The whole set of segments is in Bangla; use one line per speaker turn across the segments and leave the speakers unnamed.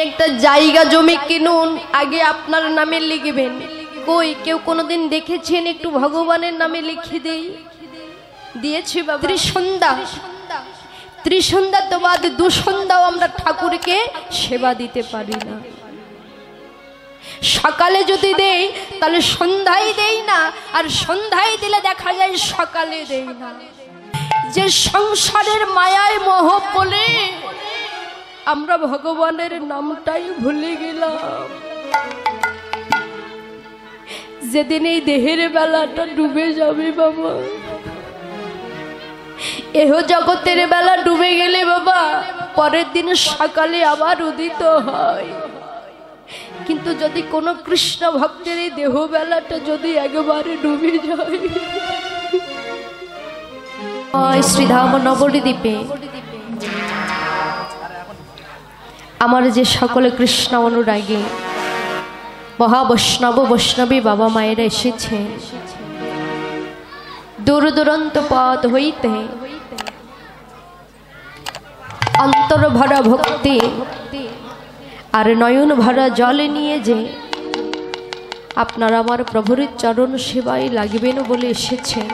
একটা জায়গা জমি কিনুন, আগে আপনার নামে লিখবেন। কই কেউ কোনোদিন দেখেছেন একটু ভগবানের নামে লিখে দেই? দিয়েছি বাবা। ত্রিসন্ধ্যা তো বাদ, দুসন্ধ্যাও আমরা ঠাকুরকে সেবা দিতে পারি না। সকালে যদি দেই তাহলে সন্ধ্যায় দেই না, আর সন্ধ্যায় দিলে দেখা যায় সকালে দেই না। যে সংসারের মায়ায় মোহ বলে আমরা ভগবানের নামটাই ভুলে গেলাম। যেদিন এই দেহের বেলাটা ডুবে যাবে বাবা, এহ জগতের বেলা ডুবে গেলে বাবা পরের দিন সকালে আবার উদিত হয়। কিন্তু যদি কোনো কৃষ্ণ ভক্তের এই দেহ বেলাটা যদি একবারে ডুবে যায়, শ্রীধাম নবদ্বীপে আমার যে সকলে কৃষ্ণ অনুরাগী মহাবৈষ্ণব বৈষ্ণবী বাবা মায়েরা এসেছে, দূর দূরান্ত পথ হইতে অন্তর ভরা ভক্তি আর নয়ন ভরা জল নিয়ে যে আপনারা আমার প্রভুর চরণ সেবায় লাগবেন বলে এসেছেন,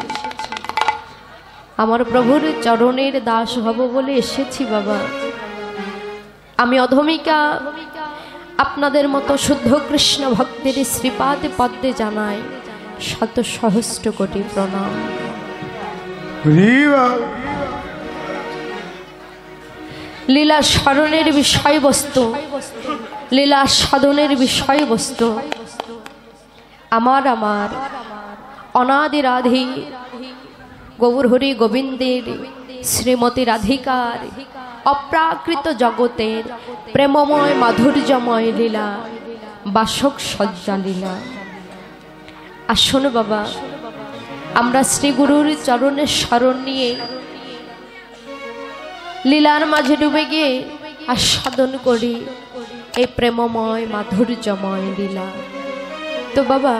আমার প্রভুর চরণের দাস হব বলে এসেছি বাবা। আমি অধমিকা আপনাদের মতো শুদ্ধ কৃষ্ণ ভক্তের শ্রীপাদে পদ্মে জানাই শত সহস্র কোটি প্রণাম। লীলা স্মরণের বিষয়বস্তু, লীলা সাধনের বিষয়বস্তু আমার অনাদি রাধি গৌর হরি গোবিন্দের শ্রীমতী রাধিকার অপ্রাকৃত জগতের প্রেমময় মাধুর্যময় লীলা, বাসক সজ্জা লীলা। আসুন বাবা, আমরা শ্রী গুরুর চরণের শরণ নিয়ে লীলার মাঝে ডুবে গিয়ে আস্বাদন করি এই প্রেমময় মাধুর্যময় লীলা। তো বাবা,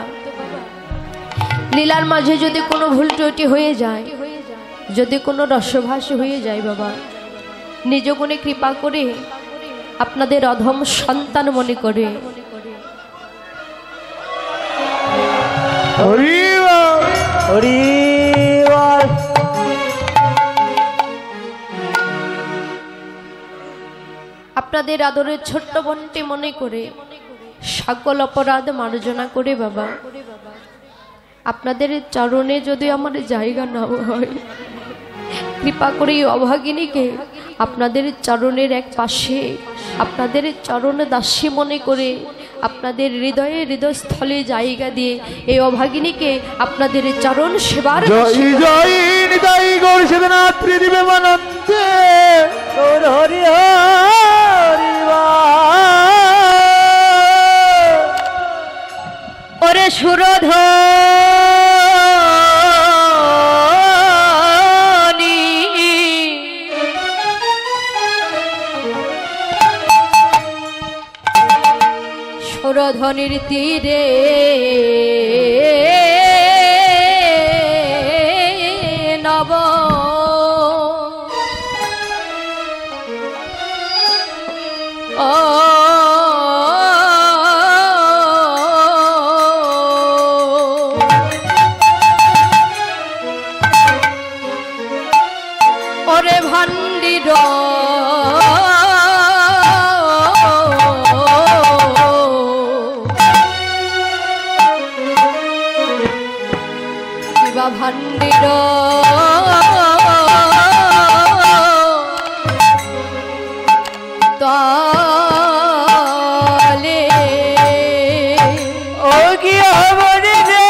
লীলার মাঝে যদি কোনো ভুল ত্রুটি হয়ে যায়, যদি কোনো রসভাস হয়ে যায় বাবা, নিজ গুণে কৃপা করে আপনাদের অধম সন্তান মনে করে আপনাদের আদরের ছোট্ট বোনটি মনে করে সকল অপরাধ মার্জনা করে বাবা আপনাদের চরণে যদি আমার জায়গা না হয়, কৃপা করে অভাগিনীকে আপনাদের চরণের এক পাশে আপনাদের চরণ দাসী মনে করে আপনাদের হৃদয়ে হৃদয়স্থলে জায়গা দিয়ে এই অভাগিনীকে আপনাদের চরণ সেবার ওরে সুরধ সুরধনির তীরে নব ওরে ভান্ডির ভান্ডির তলে ও কি হবরে রে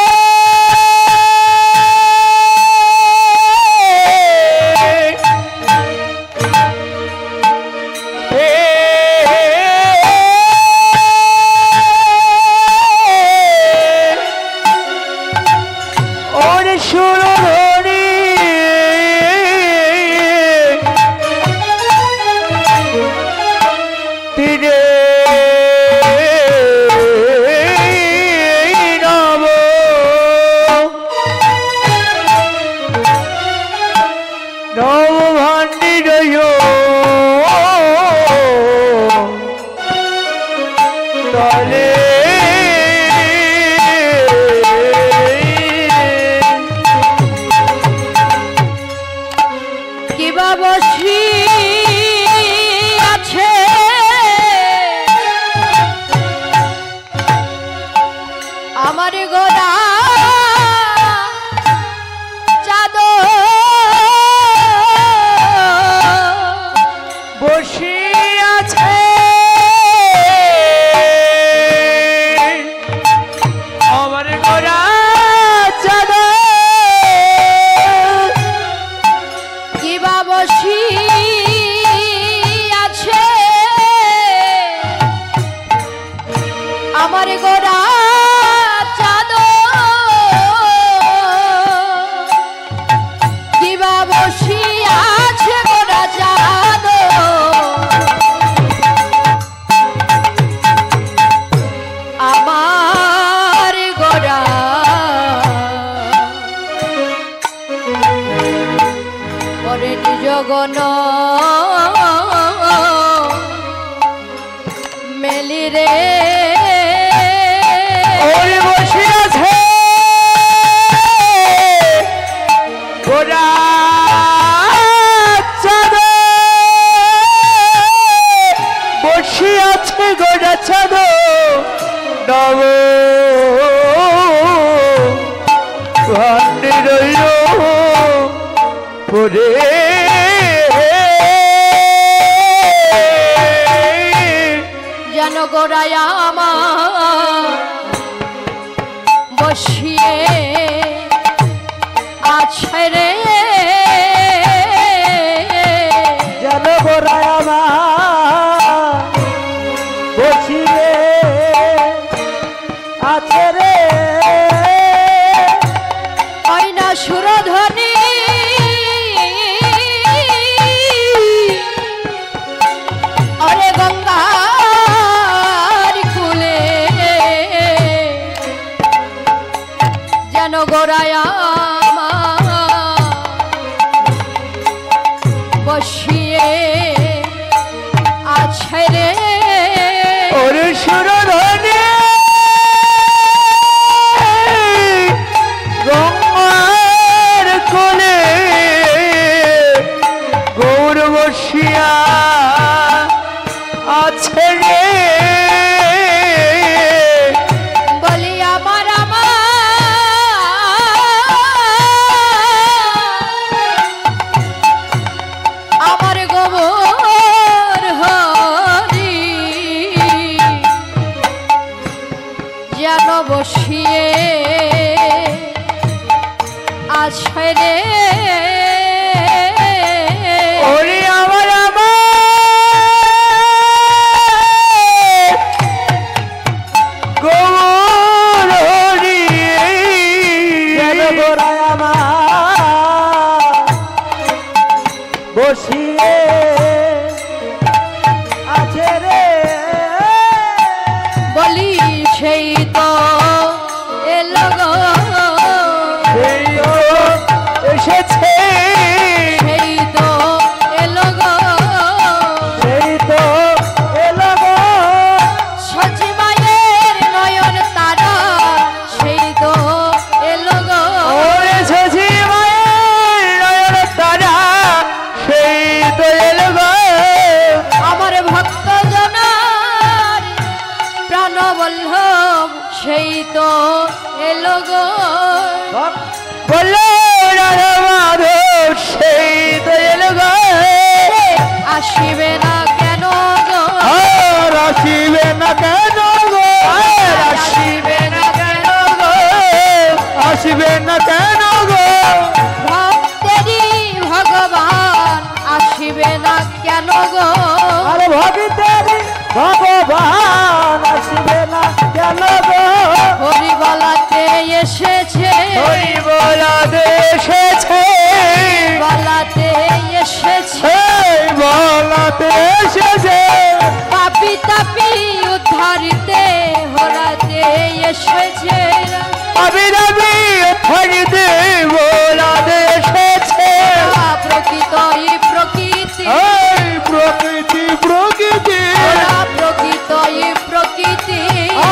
গগন মেলি রে
ওরে বসে আছে গোরা চাঁদ বসে আছে গোরা চাঁদ নব ভান্ডে রইল পরে
যেন গোড়ায় আমার বসিয়ে আছে রে
যেন গোড়ায় আমার বসিয়ে আছে রে
আয়না সুরধ্বনি অরে গঙ্গার কুলে যেন গোড়ায় আমার বসিয়ে আছে রে
ওরে সুরধনে গঙ্গার কোলে গৌর বসিয়া আছে রে
বলি আমার আমার গোবর হরি যেন বসিয়ে আছে রে
ওরে আমার গৌর হরি যেন গোড়ায় আমার বসিয়ে আছে রে
বলি সেই তো এলো গো
সেই তো এসেছে
সেই তো এলো গো
সেই তো এলো গো
সচিবায়ের নয়ন তারা সেই তো এলো গো
ওরে শশী মায়ের নয়ন তারা সেই তো এলো গো
আমার ভক্ত জনার প্রাণবল্লভ সেই তো এলো গো
বললো রাধা মাধব সেই তো এলো গো
আসিবে না কেন গো
আর আসিবে না কেন গো আর আসিবে না কেন গো আসিবে না কেন গো
ভক্তেরই ভগবান আসিবে না কেন গো
আর ভক্তের ভগবান আসিবে না কেন গো
হরি বলাতে এসেছে
হরি বলাতে এসেছে
বলাতে এসেছে
এই বলাতে এসেছে
পাপি তাপি উদ্ধারিতে হরাতে এসেছে
অবিরামী হরিতে বলাতে এসেছে
প্রকৃতই প্রকৃতি
এই প্রকৃতি প্রকৃতি
প্রকৃতই প্রকৃতি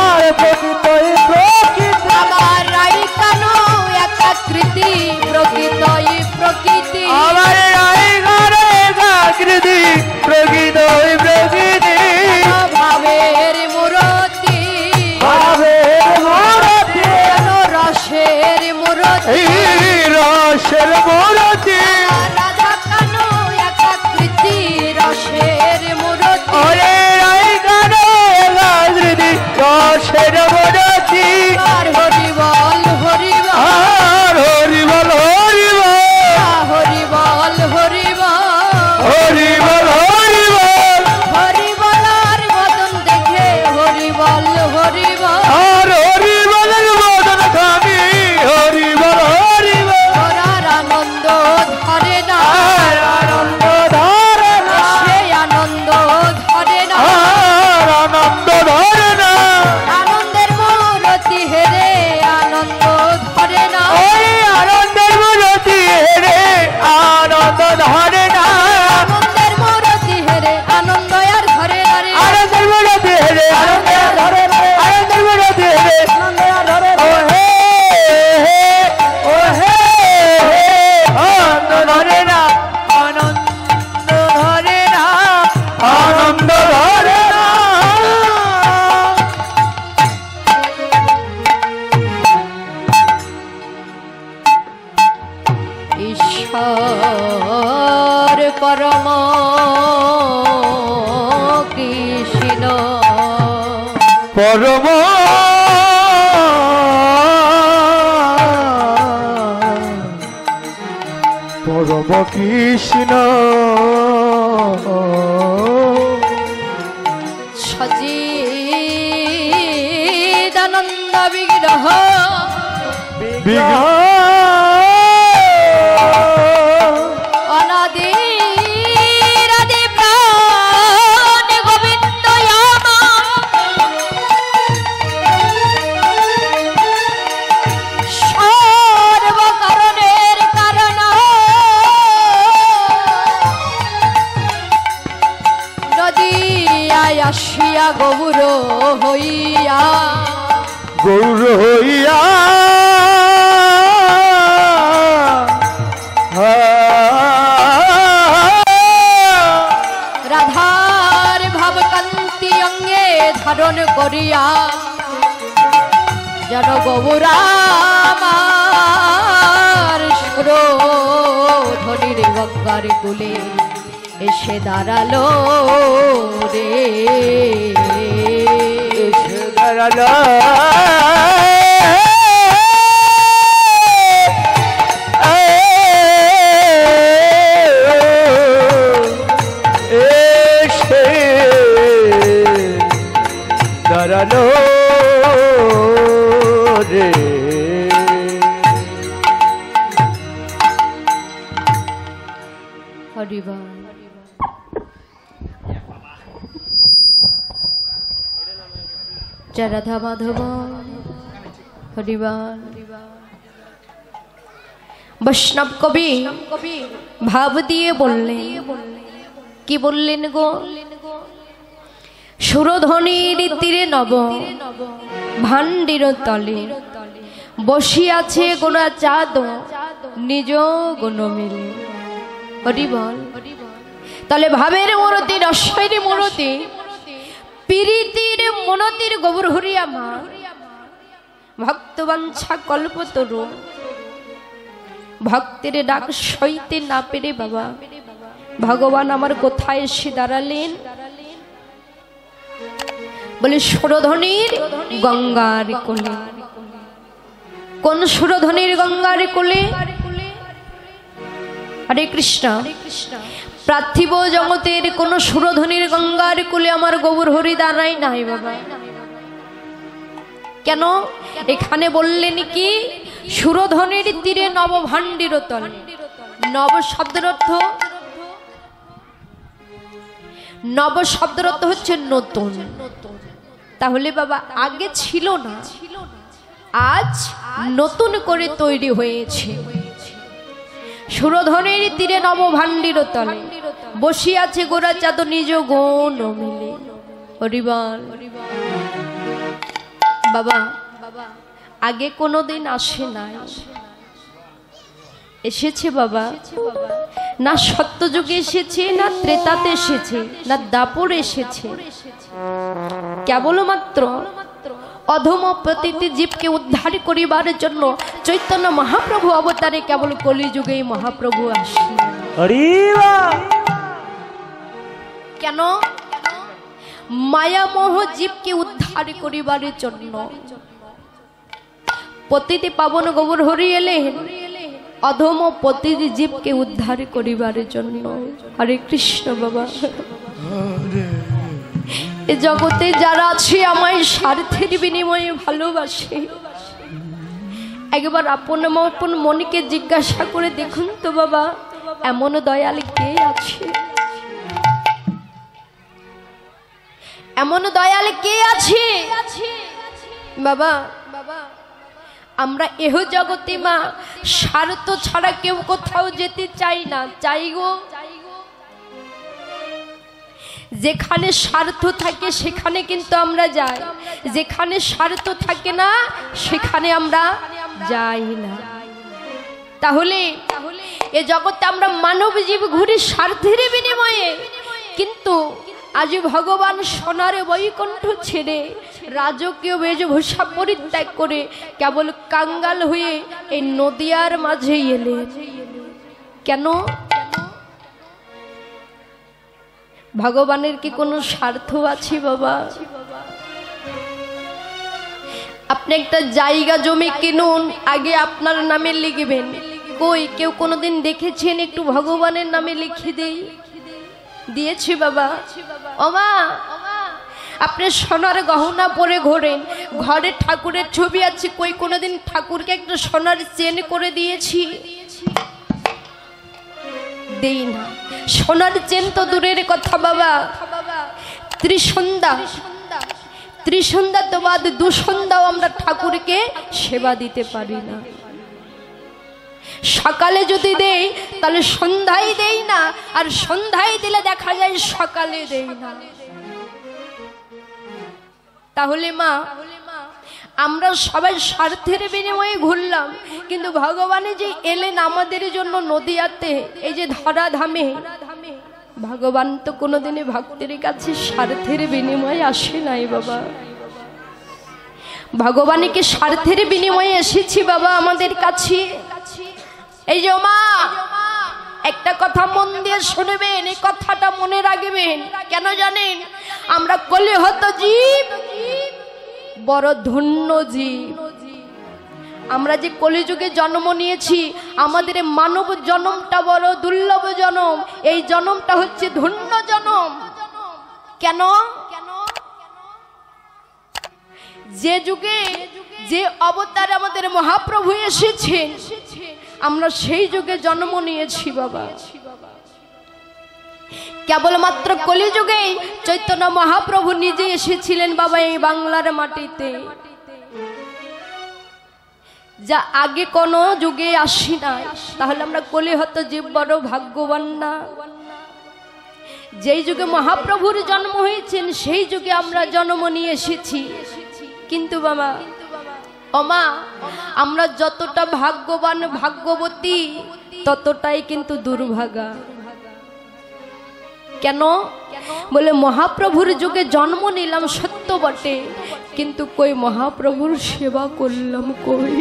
আর প্রকৃতই প্রকৃতি
আমার রাই কানো একাকৃতি প্রকৃতই প্রকৃতি
আমার রায় ঘরে জাগৃতি প্রকৃতই প্রকৃতি
ভাবের মূরতি
ভাবের মূরতি
যেন রসে ঈশ্বর পরম কৃষ্ণ
পরম পরম কৃষ্ণ
সচিদানন্দ বিগ্রহ
বিগ্রহ
গৌর হইয়া
গৌর হইয়া
রাধার ভাবকান্তি অঙ্গে ধারণ করিয়া যেন গৌরামার সুরধ্বনির গঙ্গার কুলে এসে দাঁড়ালো রে
এসে দাঁড়ালো এসে দাঁড়ালো রে
হরিবা জয় রাধা মাধব হরিবাল। বৈষ্ণব কবি ভাব দিয়ে বললেন, কি বললেন গো? সুরধ্বনির তীরে নব ভান্ডির তলে বসিয়াছে গোনা চাঁদ নিজ গুণ মিলে। হরিবল। তাহলে ভাবের মূরতি রসের মূরতি পীড়িতির মনতির গোবর হরিয়া মা ভক্তবাঞ্ছা কল্পতরু ভক্তের ডাক সইতে না পেরে বাবা ভগবান আমার কোথায় এসে দাঁড়ালেন? বলে সুরধ্বনির গঙ্গার কোলে। কোন সুরধ্বনির গঙ্গার কোলে? হরে কৃষ্ণ। পার্থিব জগতের কোন সুরধ্বনির গঙ্গার কুলে আমার গৌর হরি দাঁড়াই নাই বাবা। কেন? এখানে বললেন কি সুরধ্বনির তীরে নব ভান্ডির তলে। নব শব্দের অর্থ, নব শব্দের অর্থ হচ্ছে নতুন। তাহলে বাবা আগে ছিল না, আজ নতুন করে তৈরি হয়েছে। সুরধ্বনির তীরে নব ভান্ডির তলে বসিয়াছে গোরা চাঁদ নিজ গুণ মিলে। হরিবল। বাবা আগে কোনোদিন আসে নাই, এসেছে বাবা না সত্যযুগে এসেছে, না ত্রেতাতে এসেছে, না দাপর এসেছে। কেবলমাত্র অধম প্রতিটি জীবকে উদ্ধার করিবার জন্য চৈতন্য মহাপ্রভু অবতারে কেবল কলিযুগে মহাপ্রভু আসেন। কেন? মায়ামোহ জীবকে উদ্ধার করিবার জন্য প্রতিটি পাবন গৌর হরি এলেন অধম প্রতিটি জীবকে উদ্ধার করিবার জন্য। হরে কৃষ্ণ বাবা। এ জগতে যারা আছে আমায় স্বার্থের বিনিময়ে ভালোবাসে, একবার আপন আপন মনকে জিজ্ঞাসা করে দেখুন তো বাবা, এমন দয়াল কে আছে? এমন দয়াল কে আছে বাবা? আমরা এহ জগতে মা স্বার্থ ছাড়া কেউ কোথাও যেতে চাই না। চাই গো, যেখানে স্বার্থ থাকে সেখানে কিন্তু আমরা যাই, যেখানে স্বার্থ থাকে না সেখানে আমরা যাই না। তাহলে এ জগতে আমরা মানব জীব ঘুরি স্বার্থের বিনিময়ে, কিন্তু আজ ভগবান সোনার বৈকুণ্ঠ ছেড়ে রাজকীয় বেশভূষা পরিত্যাগ করে কেবল কাঙ্গাল হয়ে এই নদিয়ার মাঝে এলেন। কেন? ভগবানের কি কোনো স্বার্থ আছে বাবা? আপনি একটা জায়গা জমি কিনুন, আগে আপনার নামে লিখবেন। কই কেউ কোনোদিন দেখেছেন একটু ভগবানের নামে লিখে দেই? দিয়েছি বাবা। ওমা, আপনি সোনার গহনা পরে ঘোরেন, ঘরে ঠাকুরের ছবি আছে, কই কোনোদিন ঠাকুরকে একটা সোনার চেন করে দিয়েছি? দেই না। সোনার চেন তো দূরের কথা বাবা, ত্রিসন্ধ্যা তো বাদ, দুসন্ধ্যাও আমরা ঠাকুরকে সেবা দিতে পারি না। সকালে যদি দেই তাহলে সন্ধ্যায় দেই না, আর সন্ধ্যায় দিলে দেখা যায় সকালে দেই না। তাহলে মা, আমরা সবাই স্বার্থের বিনিময়ে ঘুরলাম, কিন্তু ভগবানে যে এলেন আমাদের জন্য নদিয়াতে, এই যে ধরাধামে, ভগবান তো কোনোদিনই ভক্তের কাছে স্বার্থের বিনিময়ে আসে নাই বাবা। ভগবানকে স্বার্থের বিনিময়ে এসেছি বাবা আমাদের কাছে। এই যে মা, একটা কথা মন দিয়ে শুনবেন, এই কথাটা মনে রাখবেন। কেন জানেন? আমরা কলিহত জীব, বড় ধন্য জীব। আমরা যে কলিযুগে জন্ম নিয়েছি, আমাদের মানব জন্মটা বড় দুর্লভ জন্ম। এই জন্মটা হচ্ছে ধন্য জন্ম। কেন? যে যুগে যে অবতারে আমাদের মহাপ্রভু এসেছেন, আমরা সেই যুগে জন্ম নিয়েছি বাবা। কেবলমাত্র কলিযুগে চৈতন্য মহাপ্রভু নিজে এসেছিলেন বাবা এই বাংলার মাটিতে, যা আগে কোনো যুগে আসি নাই। তাহলে আমরা কলিহত জীব বড় ভাগ্যবান না? যেই যুগে মহাপ্রভুর জন্ম হয়েছেন সেই যুগে আমরা জন্ম নিয়ে এসেছি। কিন্তু বাবা, ওমা, আমরা যতটা ভাগ্যবান ভাগ্যবতী ততটাই কিন্তু দুর্ভাগা। কেন? বলে মহাপ্রভুর যুগে জন্ম নিলাম সত্য বটে, কিন্তু কই মহাপ্রভুর সেবা করলাম কই?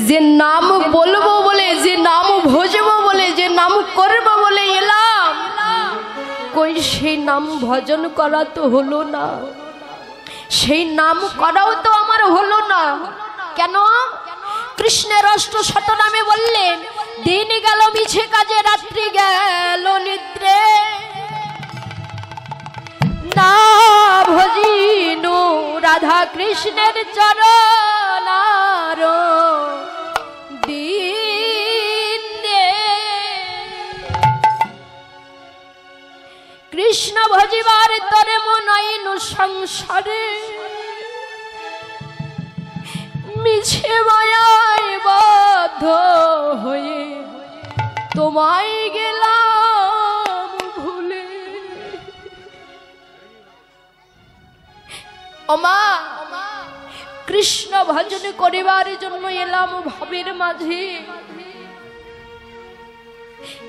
যে নাম বলবো বলে, যে নাম ভজবো বলে, যে নাম করবো বলে এলাম, কই সেই নাম ভজন করা তো হলো না, সেই নাম করাও তো আমার হলো না। কেন? কৃষ্ণের অষ্ট শতনামে বললেন, দিন গেল মিছে কাজে, রাত্রি গেল নিদ্রে, না ভজিনু রাধা কৃষ্ণের চরণ দিনে। কৃষ্ণ ভজিবার তরে মনাইনু সংসারে, মিছে মায়ায় বাধ্য হয়ে তোমায় গেলাম ভুলে। ওমা, কৃষ্ণ ভজন করিবার জন্য এলাম ভাবের মাঝে,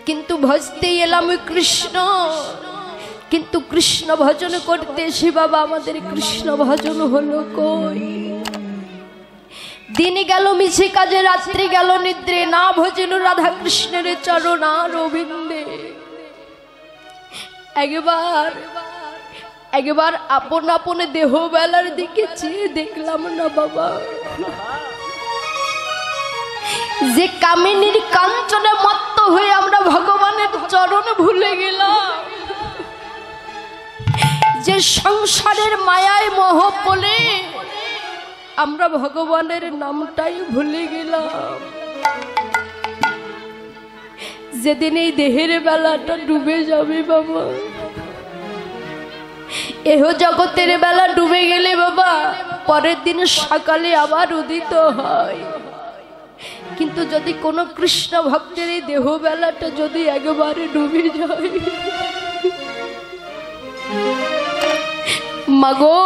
কিন্তু ভজতে এলাম কৃষ্ণ, কিন্তু কৃষ্ণ ভজন করতে এসে বাবা আমাদের কৃষ্ণ ভজন হলো কই? দিন গেল মিছে কাজে, রাত্রি গেল নিদ্রে, না ভজন রাধা কৃষ্ণের চরণ অরবিন্দে। একবার আপন আপন দেহ বেলার দিকে চেয়ে দেখলাম না বাবা, যে কামিনীর কাঞ্চনে মত্ত হয়ে আমরা ভগবানের চরণ ভুলে গেলাম, যে সংসারের মায়ায় মোহ বলে আমরা ভগবানের নামটাই ভুলে গেলাম। যেদিন এই দেহের বেলাটা ডুবে যাবে বাবা, এহ জগতের বেলা ডুবে গেলে বাবা পরের দিন সকালে আবার উদিত হয়। কিন্তু যদি কোনো কৃষ্ণ ভক্তের এই দেহ বেলাটা যদি একবারে ডুবে যায়, মাগো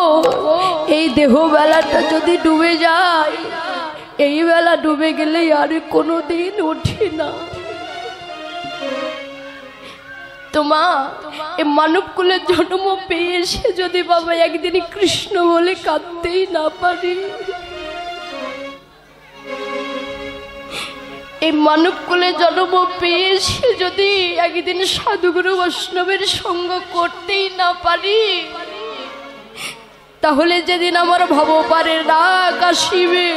এই দেহ বেলাটা যদি ডুবে যায়, এই বেলা ডুবে গেলে আর কোনো দিন উঠে না। তোমা এই মানব কুলের জন্ম পেয়ে এসে যদি বাবা একদিন কৃষ্ণ বলে কাঁদতেই না পারি, এই মানব কুলে জন্ম পেয়েছি, যদি একদিন সাধুগুরু বৈষ্ণবের সঙ্গ করতেই না পারি, তাহলে যেদিন আমার ভবপারের ডাক আসিবে,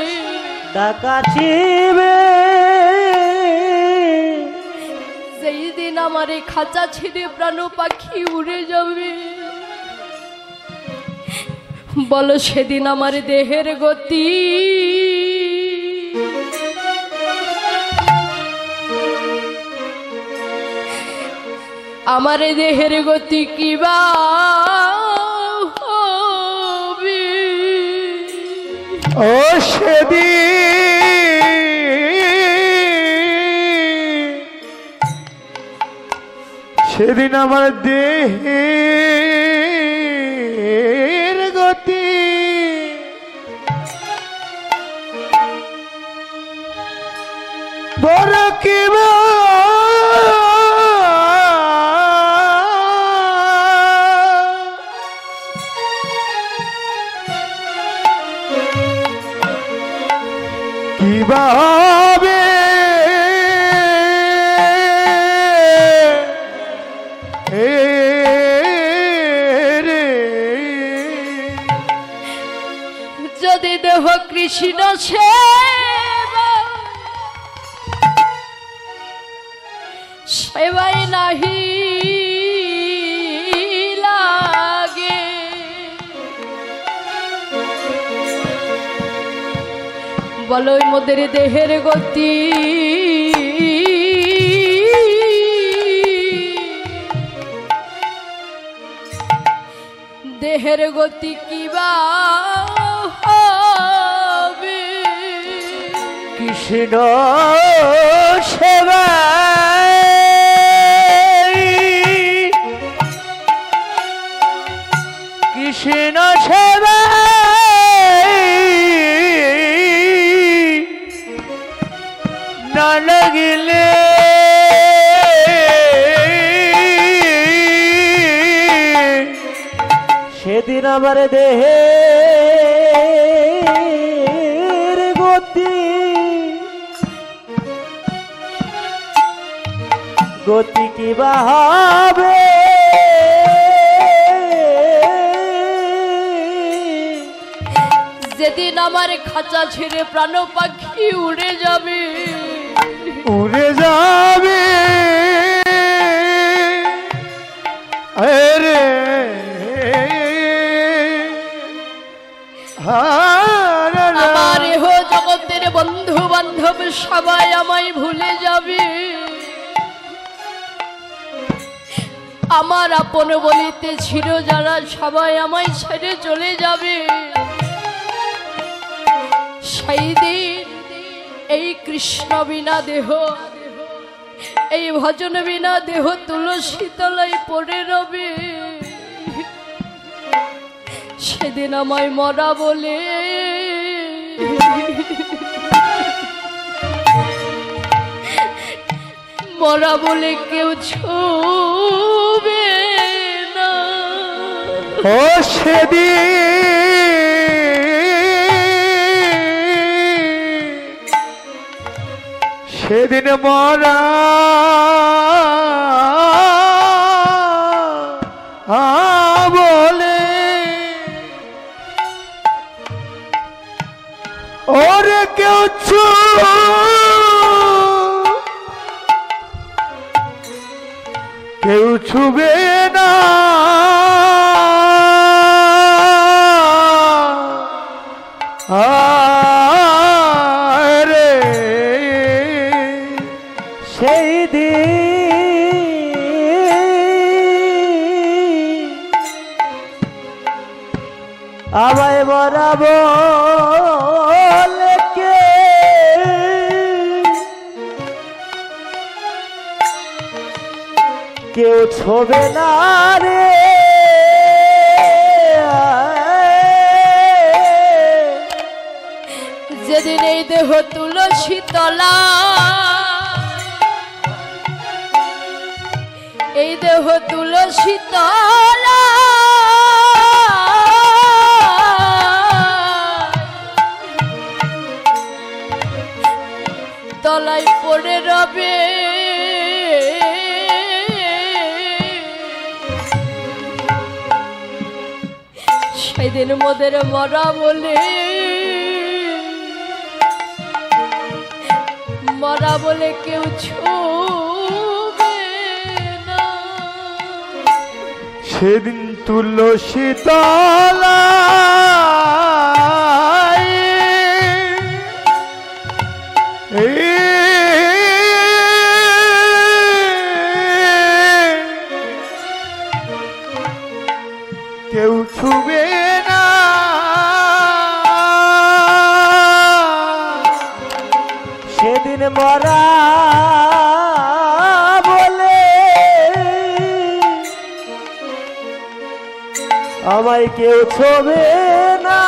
সেই দিন আমার এই খাঁচা ছেড়ে প্রাণ পাখি উড়ে যাবে। বলো সেদিন আমার দেহের গতি আমার দেহের গতি কিবা হবে?
ও সেদিন আমার দেহের গতি বড় কিবা কিবা হবে
যদি দেহ কৃষ্ণ সেবাই নাহি লাগে, বলো মোদের দেহের গতি দেহের গতি কিবা হবে?
কৃষ্ণ সেবা কৃষ্ণ সেবা না লাগিলে সেদিন আমার দেহের গতি গতি কিবা হবে?
যেদিন আমার খাঁচা ছেড়ে প্রাণ পাখি উড়ে যাবে,
উড়ে যাবে আরে
আমার এহ জগতের বন্ধু বান্ধব সবাই আমায় ভুলে যাবে, আমার আপন বলিতে ছিল যারা সবাই আমায় ছেড়ে চলে যাবে। সেই দিন এই কৃষ্ণ বিনা দেহ, এই ভজন বিনা দেহ তুলসী তলায় পড়ে রবে। সেদিন আমায় মরা বলে মরা বলে কেউ ছুবে না।
ও সেদিন মরা বলে ওরে কেউ কেউ ছুবে না। রে সেই দিন আমায় বরাবো কেউ ছবে না রে।
যেদিন এই দেহ তুলসী তলা, এই দেহ তুলসী তলা তলায় পড়ে রবে সেদিন মোদের মরা বলে কেউ ছুবে না।
সেদিন তুলসী তলায় কেউ ছুবে না।
সেদিন মরা বলে আমায় কেউ ছোবে না।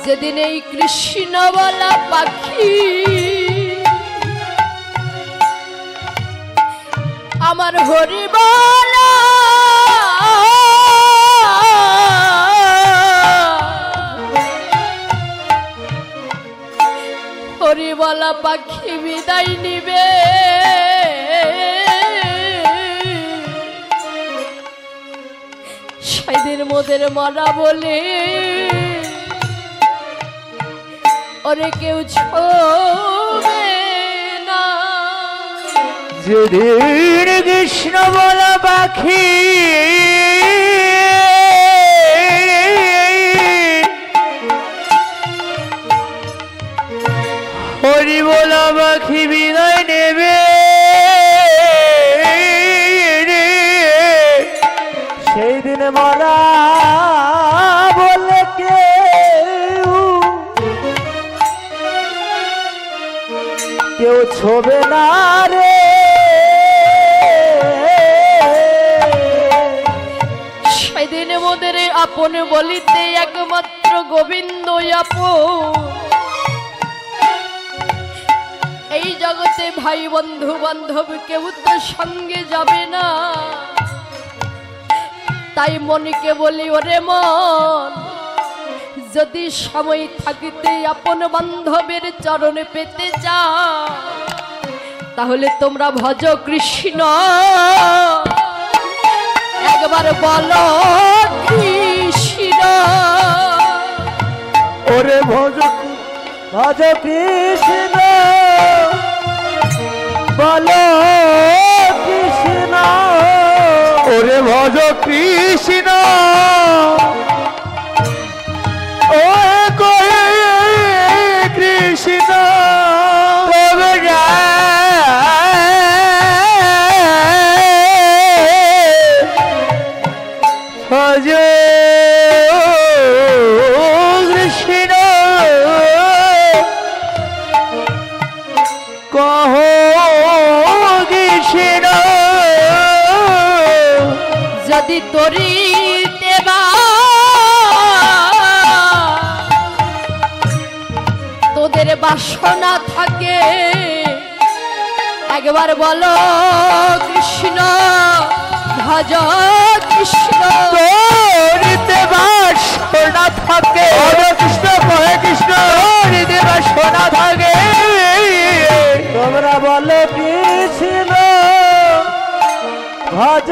যেদিন এই কৃষ্ণ বলা পাখি আমার হরি বলা হরি বলা পাখি বিদায় নিবে সেদিন মোদের মরা বলে ওরে কেউ ছোবে না।
যেদিন কৃষ্ণ বলা পাখি হরি বলা পাখি বিদায় নেবে
সেই দিন মরা বলে কেউ ছোবে না রে।
সেদিন মোদের আপন বলিতে একমাত্র গোবিন্দ আপন। এই জগতে ভাই বন্ধু বান্ধব কেউ তো সঙ্গে যাবে না। তাই মনকে বলি ওরে মন যদি সময় থাকিতে আপন বান্ধবের চরণে পেতে যাও তাহলে তোমরা ভজ কৃষ্ণ। একবার বলো কৃষ্ণ
ওরে ভজ
ভজ কৃষ্ণ বলো কৃষ্ণ
ওরে ভজ কৃষ্ণ ও কৃষ্ণ ভজ কৃষ্ণ কহ কৃষ্ণ
যদি তরিতে বা তোদের বাসনা থাকে একবার বলো কৃষ্ণ ভজ কৃষ্ণ।
তরিতে বাসনা থাকে কৃষ্ণ কহে কৃষ্ণ তরিতে বাসনা থাকে
তোমরা বলো কৃষ্ণ ভজ